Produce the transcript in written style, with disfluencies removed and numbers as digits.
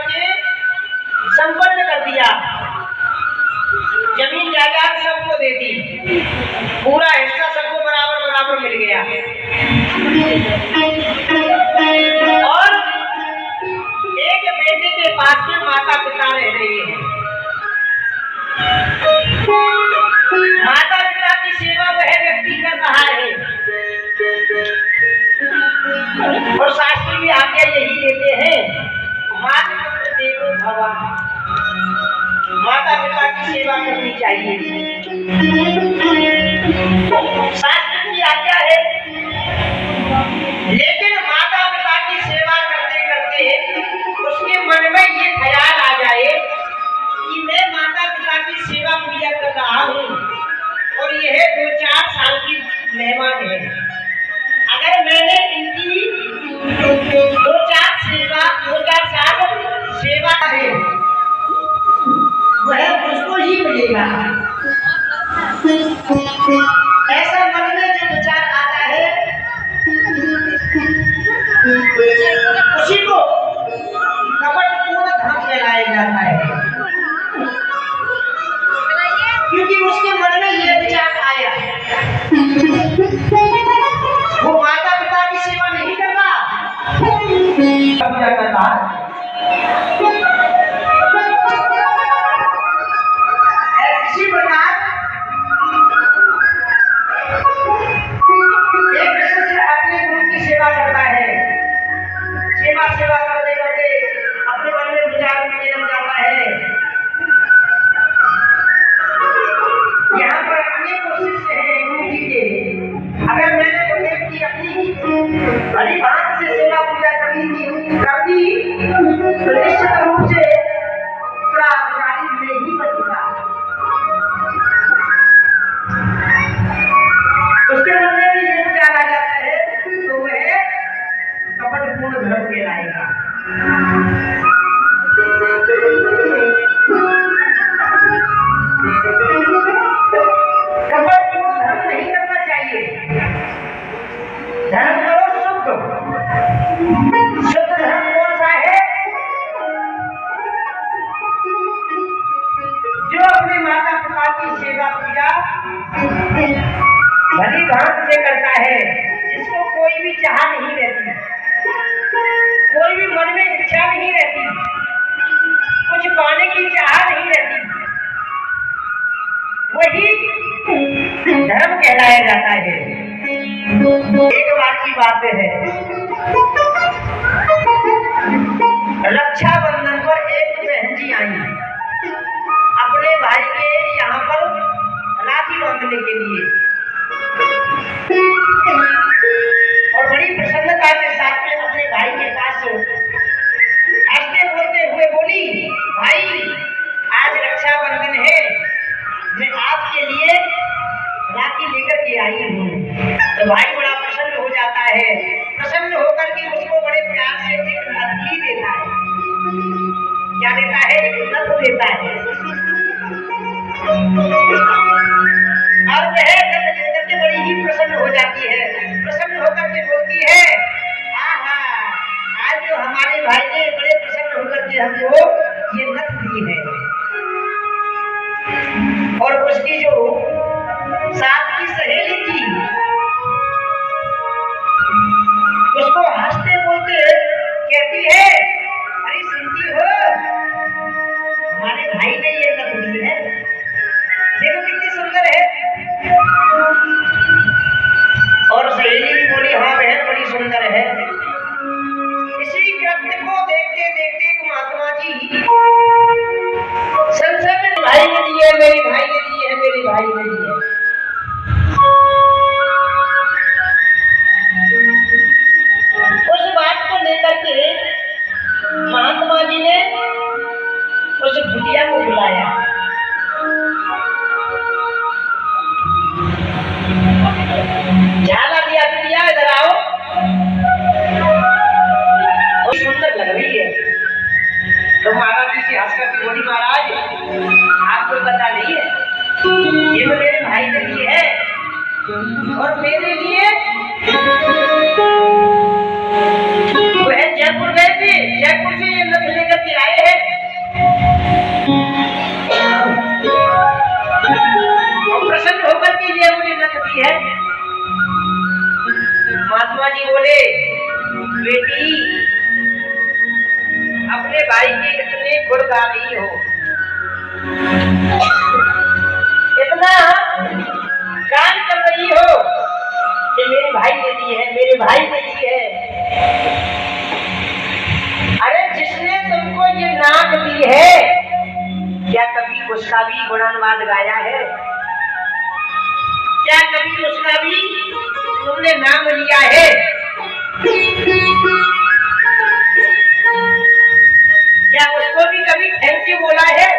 करके संपन्न कर दिया, जमीन जायदाद सबको दे दी, पूरा हिस्सा सबको बराबर बराबर मिल गया। और एक बेटे के पास में माता पिता रह रहे हैं। माता पिता की सेवा वह व्यक्ति कर रहा है और शास्त्र भी आज्ञा यही देते हैं, मातृ देवो भव, माता पिता की सेवा करनी चाहिए, शास्त्र की आज्ञा है। लेकिन माता पिता की सेवा करते करते उसके मन में ये ख्याल आ जाए कि मैं माता पिता की सेवा पूजा कर रहा हूँ और यह 2-4 साल की मेहमान है, अगर मैंने इनकी 2-4 साल सेवा है वह उसको ही मिलेगा। ऐसा मन में जो विचार आता है उसी को कपटपूर्ण धर्म कहलाया जाता है, क्योंकि उसके मन में यह विचार आया वो माता पिता की सेवा नहीं कर रहा, पूजा कर रहा। इसी प्रकार एक शिष्य अपने गुरु की सेवा करता है, सेवा करते करते अपने मन में विचार में जन्म जाता है, यहाँ पर अनेक शिष्य हैं गुरु जी के, अगर मैंने गुरुदेव की अपनी भली भांति से सेवा पूजा करनी तो निश्चित रूप से उत्तराधिकारी नहीं बनूंगा। उसके मन में भी ये विचार आ जाता है तो वह कपटपूर्ण धर्म कहलाएगा। कपटपूर्ण धर्म नहीं करना चाहिए, धर्म करो शुद्ध धर्म कौन सा है? जो अपने माता पिता की सेवा पूजा भली भांति से करता है, जिसको कोई भी चाह नहीं रहती, कोई भी मन में इच्छा नहीं रहती, कुछ पाने की चाह नहीं रहती, वही धर्म कहलाया जाता है। एक बार की बात है, रक्षाबंधन पर एक बहन जी आई अपने भाई के यहाँ पर राखी बांधने के लिए और बड़ी प्रसन्नता के साथ में अपने भाई के पास हंसते बोलते हुए बोली, भाई आज रक्षाबंधन है, मैं आपके लिए राखी लेकर के आई हूँ। तो भाई बड़ा प्रसन्न हो जाता है, प्रसन्न होकर के उसको बड़े प्यार से एक नथली देता है। क्या देता है? एक नथ देता है। और वह नथ लेकर के बड़ी ही प्रसन्न हो जाती है, प्रसन्न होकर के बोलती है, आहा आज जो हमारे भाई ने बड़े प्रसन्न होकर के हमको ये नथ दी है। और उसकी जो साथ की सहेली थी उसको हंसते बोलते कहती है, अरे सुनती हो हमारे भाई ने ये नथ दी है, देखो कितनी सुंदर है। और सहेली भी बोली, हाँ बहन बड़ी सुंदर है। इसी कृत्य को देखते देखते एक महात्मा जी संसार में भाई ने दी है, मेरे भाई ने दी है, मेरे भाई ने दी है। उस बात को लेकर के महात्मा जी ने उस भुटिया को बुलाया, झाला दिया, भुटिया इधर आओ, और सुंदर लग रही है। तो महाराज जी से हंस करके बोली, महाराज आपको पता नहीं है, ये तो मेरे भाई के लिए है और मेरे लिए वह जयपुर गए थे, जयपुर से ये नथ लेकर के आए भाई के इतने गुण गा रही हो, इतना गान कर रही हो कि मेरे भाई ने दी है, मेरे भाई ने दी है। अरे जिसने तुमको ये नाक दी है, क्या कभी उसका भी गुणानुवाद गाया है? क्या कभी उसका भी तुमने नाम लिया है? क्या उसको भी कभी थैंक यू बोला है?